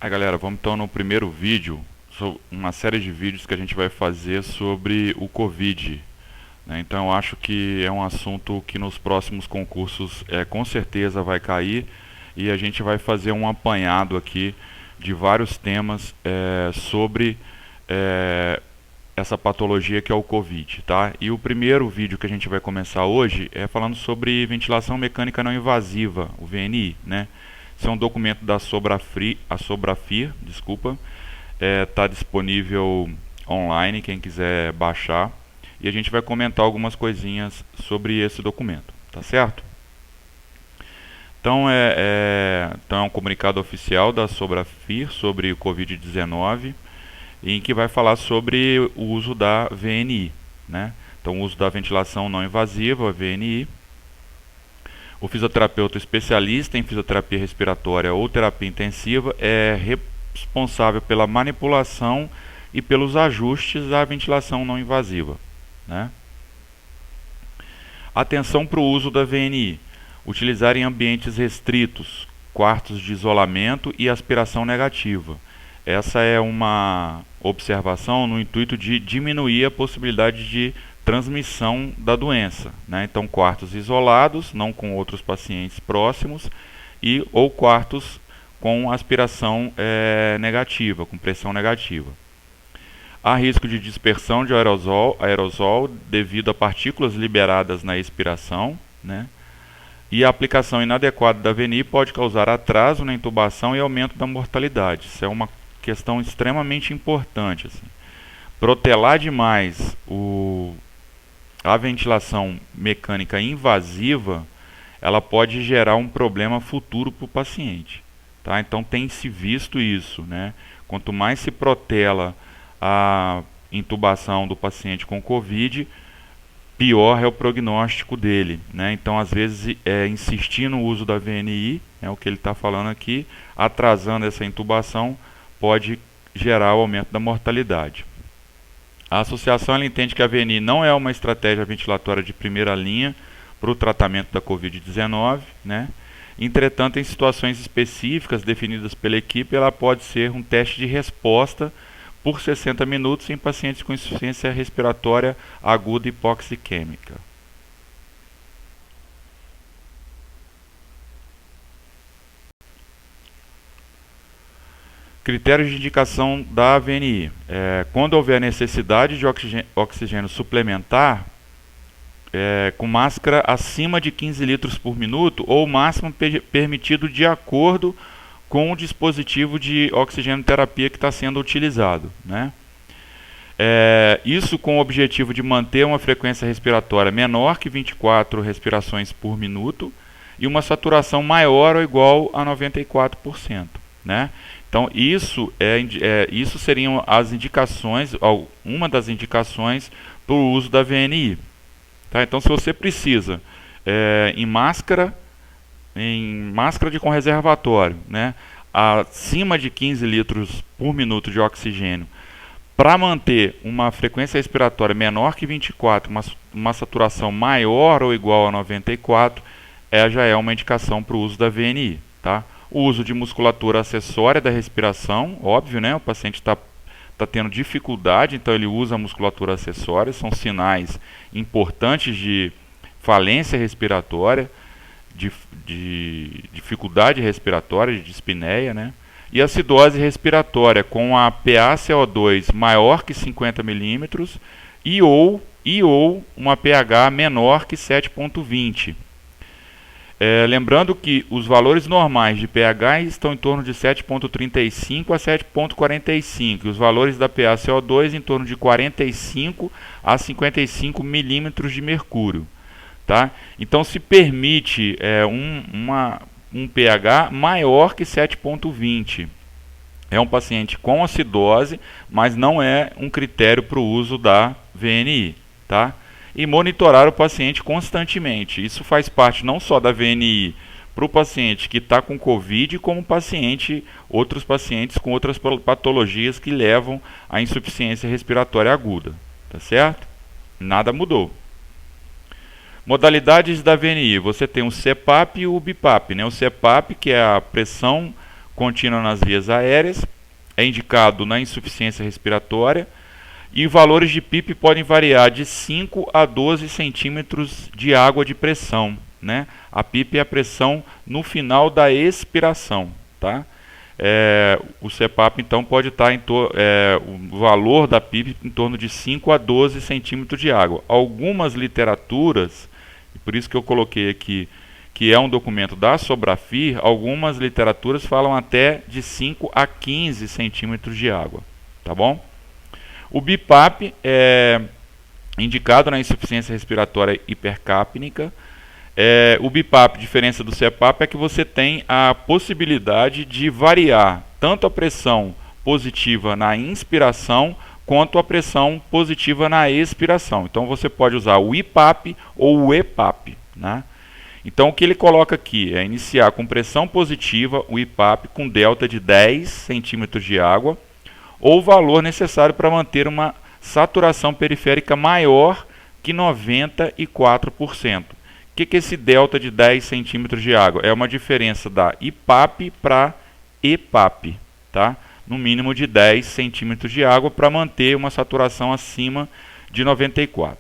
Aí galera, vamos então no primeiro vídeo, uma série de vídeos que a gente vai fazer sobre o Covid, né? Então eu acho que é um assunto que nos próximos concursos com certeza vai cair, e a gente vai fazer um apanhado aqui de vários temas sobre essa patologia que é o Covid, tá? E o primeiro vídeo que a gente vai começar hoje é falando sobre ventilação mecânica não invasiva, o VNI, né? Esse é um documento da Sobrafir, desculpa, está disponível online, quem quiser baixar, e a gente vai comentar algumas coisinhas sobre esse documento, tá certo? Então então é um comunicado oficial da Sobrafir sobre o Covid-19, em que vai falar sobre o uso da VNI, né? Então o uso da ventilação não invasiva, a VNI. O fisioterapeuta especialista em fisioterapia respiratória ou terapia intensiva é responsável pela manipulação e pelos ajustes da ventilação não invasiva, né? Atenção para o uso da VNI. Utilizar em ambientes restritos, quartos de isolamento e aspiração negativa. Essa é uma observação no intuito de diminuir a possibilidade de transmissão da doença, né? Então, quartos isolados, não com outros pacientes próximos, ou quartos com aspiração negativa, com pressão negativa. Há risco de dispersão de aerosol devido a partículas liberadas na expiração, né? E a aplicação inadequada da VNI pode causar atraso na intubação e aumento da mortalidade. Isso é uma questão extremamente importante, assim. Protelar demais a ventilação mecânica invasiva, ela pode gerar um problema futuro para o paciente, tá? Então tem se visto isso, né? Quanto mais se protela a intubação do paciente com Covid, pior é o prognóstico dele, né? Então às vezes insistir no uso da VNI, é o que ele está falando aqui, atrasando essa intubação, pode gerar o aumento da mortalidade. A associação ela entende que a VNI não é uma estratégia ventilatória de primeira linha para o tratamento da Covid-19, né? Entretanto, em situações específicas definidas pela equipe, ela pode ser um teste de resposta por 60 minutos em pacientes com insuficiência respiratória aguda hipoxiquêmica. Critérios de indicação da VNI. Quando houver necessidade de oxigênio suplementar, com máscara acima de 15 litros por minuto ou o máximo permitido de acordo com o dispositivo de oxigenoterapia que está sendo utilizado, né? Isso com o objetivo de manter uma frequência respiratória menor que 24 respirações por minuto e uma saturação maior ou igual a 94%, né? Então isso seriam as indicações, uma das indicações para o uso da VNI, tá? Então se você precisa em máscara com reservatório, né, acima de 15 litros por minuto de oxigênio, para manter uma frequência respiratória menor que 24, uma saturação maior ou igual a 94, já é uma indicação para o uso da VNI, tá? O uso de musculatura acessória da respiração, óbvio, né? O paciente está tendo dificuldade, então ele usa a musculatura acessória, são sinais importantes de falência respiratória, de dificuldade respiratória, de dispneia, né? E acidose respiratória com a PaCO2 maior que 50 milímetros e ou uma pH menor que 7,20. Lembrando que os valores normais de pH estão em torno de 7,35 a 7,45 e os valores da PaCO2 em torno de 45 a 55 milímetros de mercúrio, tá? Então se permite um pH maior que 7,20. É um paciente com acidose, mas não é um critério para o uso da VNI, tá? E monitorar o paciente constantemente. Isso faz parte não só da VNI para o paciente que está com Covid, como outros pacientes com outras patologias que levam à insuficiência respiratória aguda, tá certo? Nada mudou. Modalidades da VNI. Você tem o CPAP e o BIPAP, né? O CPAP, que é a pressão contínua nas vias aéreas, é indicado na insuficiência respiratória, e valores de PIP podem variar de 5 a 12 centímetros de água de pressão, né? A PIP é a pressão no final da expiração, tá? O CPAP então pode estar o valor da PIP em torno de 5 a 12 centímetros de água. Algumas literaturas, e por isso que eu coloquei aqui que é um documento da Sobrafir, algumas literaturas falam até de 5 a 15 centímetros de água, tá bom? O BiPAP é indicado na insuficiência respiratória hipercapnica. O BiPAP, diferença do CPAP, é que você tem a possibilidade de variar tanto a pressão positiva na inspiração quanto a pressão positiva na expiração. Então você pode usar o IPAP ou o EPAP, né? Então o que ele coloca aqui é iniciar com pressão positiva, o IPAP, com delta de 10 centímetros de água, ou o valor necessário para manter uma saturação periférica maior que 94%. O que é esse delta de 10 centímetros de água? É uma diferença da IPAP para EPAP, tá? No mínimo de 10 centímetros de água para manter uma saturação acima de 94%.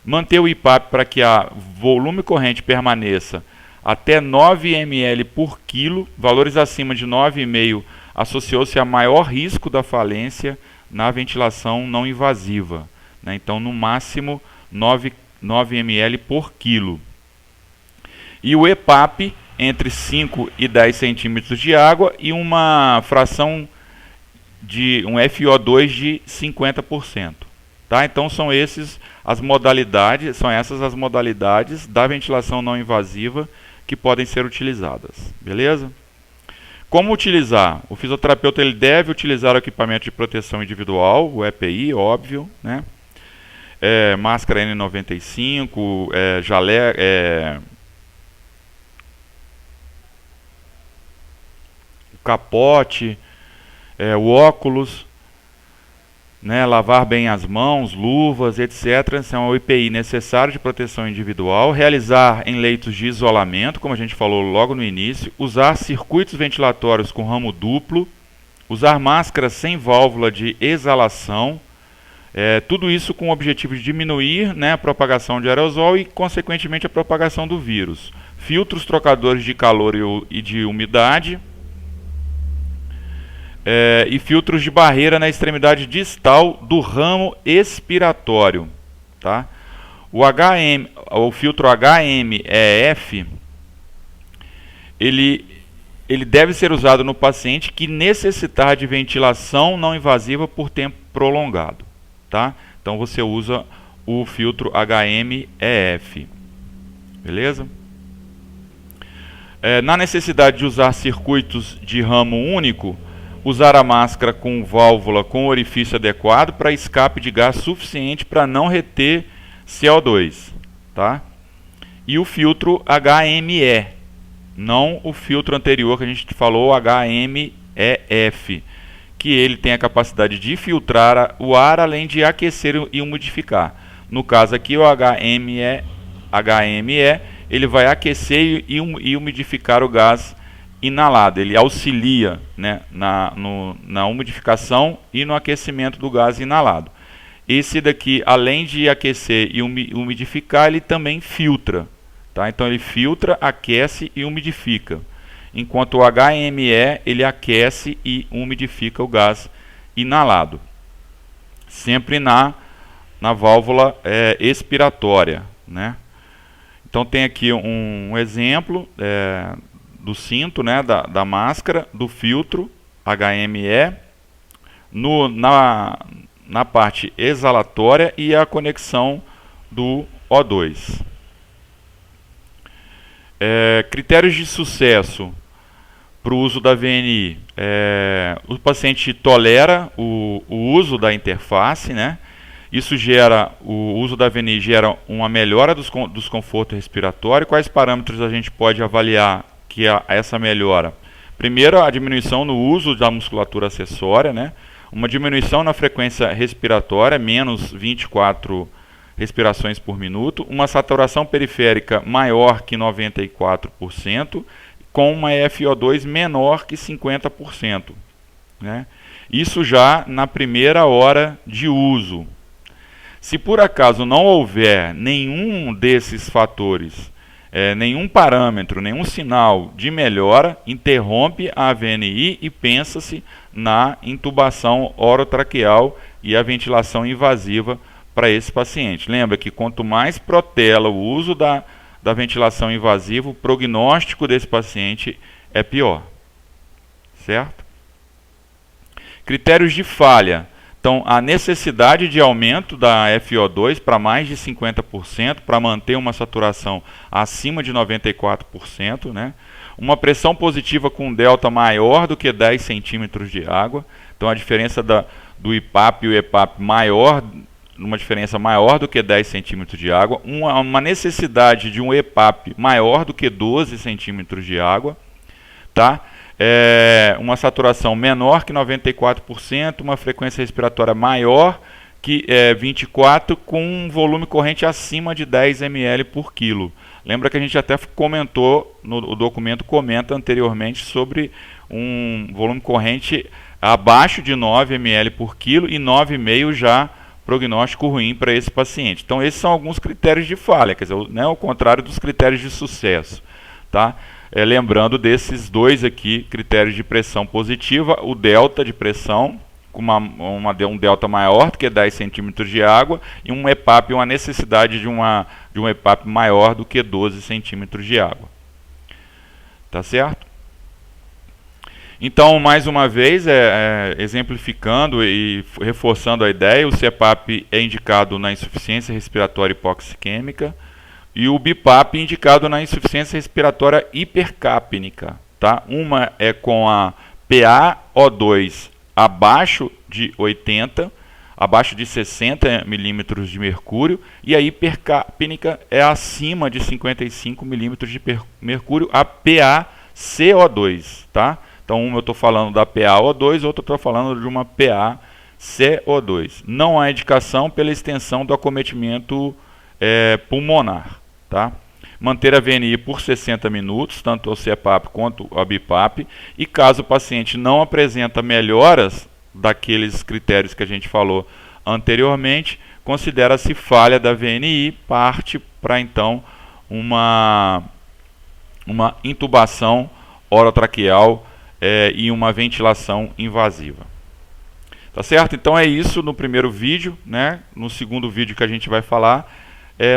Manter o IPAP para que o volume corrente permaneça até 9 ml por quilo, valores acima de 9,5 associou-se a maior risco da falência na ventilação não invasiva, né? Então, no máximo 9 ml por quilo. E o EPAP entre 5 e 10 centímetros de água e uma fração de um FiO2 de 50%. Tá? Então são essas as modalidades da ventilação não invasiva que podem ser utilizadas. Beleza? Como utilizar? O fisioterapeuta ele deve utilizar o equipamento de proteção individual, o EPI, óbvio, né? Máscara N95, capote, o óculos, né, lavar bem as mãos, luvas, etc. São o EPI necessário de proteção individual. Realizar em leitos de isolamento, como a gente falou logo no início. Usar circuitos ventilatórios com ramo duplo. Usar máscaras sem válvula de exalação. Tudo isso com o objetivo de diminuir, né, a propagação de aerosol e, consequentemente, a propagação do vírus. Filtros trocadores de calor e de umidade. E filtros de barreira na extremidade distal do ramo expiratório, tá? O filtro HMEF, ele deve ser usado no paciente que necessitar de ventilação não invasiva por tempo prolongado, tá? Então você usa o filtro HMEF, beleza? Na necessidade de usar circuitos de ramo único, usar a máscara com válvula com orifício adequado para escape de gás suficiente para não reter CO2, tá? E o filtro HME, não o filtro anterior que a gente falou, HMEF, que ele tem a capacidade de filtrar o ar além de aquecer e umidificar. No caso aqui, o HME, ele vai aquecer e umidificar o gás inalado, ele auxilia, né, na umidificação e no aquecimento do gás inalado. Esse daqui, além de aquecer e umidificar, ele também filtra, tá? Então ele filtra, aquece e umidifica, enquanto o HME ele aquece e umidifica o gás inalado, sempre na válvula expiratória, né? Então tem aqui um exemplo do cinto, né, da máscara, do filtro HME, na parte exalatória e a conexão do O2. Critérios de sucesso para o uso da VNI. O paciente tolera o uso da interface, né? Isso gera, o uso da VNI gera uma melhora dos confortos respiratórios. Quais parâmetros a gente pode avaliar que essa melhora? Primeiro, a diminuição no uso da musculatura acessória, né? Uma diminuição na frequência respiratória, menos 24 respirações por minuto, uma saturação periférica maior que 94%, com uma FiO2 menor que 50%, né? Isso já na primeira hora de uso. Se por acaso não houver nenhum desses fatores, nenhum parâmetro, nenhum sinal de melhora, interrompe a VNI e pensa-se na intubação orotraqueal e a ventilação invasiva para esse paciente. Lembra que quanto mais protela o uso da ventilação invasiva, o prognóstico desse paciente é pior. Certo? Critérios de falha. Então, a necessidade de aumento da FiO2 para mais de 50%, para manter uma saturação acima de 94%, né? Uma pressão positiva com delta maior do que 10 centímetros de água. Então, a diferença do IPAP e o EPAP maior, uma diferença maior do que 10 centímetros de água. Uma necessidade de um EPAP maior do que 12 centímetros de água, tá? Uma saturação menor que 94%, uma frequência respiratória maior que 24, com um volume corrente acima de 10 ml por quilo. Lembra que a gente até comentou, o documento comenta anteriormente sobre um volume corrente abaixo de 9 ml por quilo e 9,5 já prognóstico ruim para esse paciente. Então esses são alguns critérios de falha, quer dizer, né, ao contrário dos critérios de sucesso, tá? Lembrando desses dois aqui, critérios de pressão positiva, o delta de pressão, com um delta maior do que 10 centímetros de água, e um EPAP, uma necessidade de um EPAP maior do que 12 centímetros de água. Tá certo? Então, mais uma vez, exemplificando e reforçando a ideia, o CPAP é indicado na insuficiência respiratória hipoxiquêmica, e o BiPAP indicado na insuficiência respiratória hipercapnica. Tá? Uma é com a PaO2 abaixo de 80, abaixo de 60 milímetros de mercúrio, e a hipercapnica é acima de 55 milímetros de mercúrio, a PaCO2. Tá? Então, uma eu estou falando da PaO2, outra eu estou falando de uma PaCO2. Não há indicação pela extensão do acometimento pulmonar. Tá? Manter a VNI por 60 minutos, tanto o CPAP quanto a BiPAP, e caso o paciente não apresenta melhoras daqueles critérios que a gente falou anteriormente, considera-se falha da VNI, parte para então uma intubação orotraqueal e uma ventilação invasiva. Tá certo? Então é isso no primeiro vídeo, né? No segundo vídeo que a gente vai falar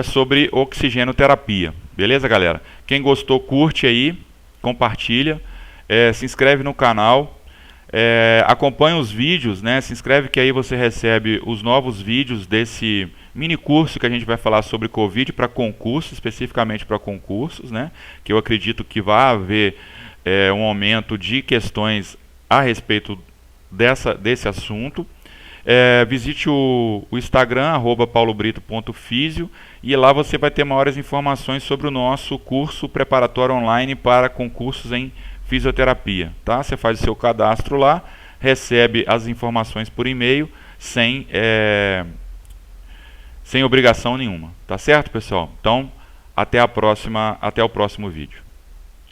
sobre oxigenoterapia. Beleza, galera? Quem gostou, curte aí, compartilha, se inscreve no canal, acompanha os vídeos, né? Se inscreve que aí você recebe os novos vídeos desse mini curso que a gente vai falar sobre Covid para concursos, especificamente para concursos, né? Que eu acredito que vai haver um aumento de questões a respeito desse assunto. Visite o Instagram, @paulobrito.fisio, e lá você vai ter maiores informações sobre o nosso curso preparatório online para concursos em fisioterapia. Tá? Você faz o seu cadastro lá, recebe as informações por e-mail, sem obrigação nenhuma. Tá certo, pessoal? Então, até o próximo vídeo.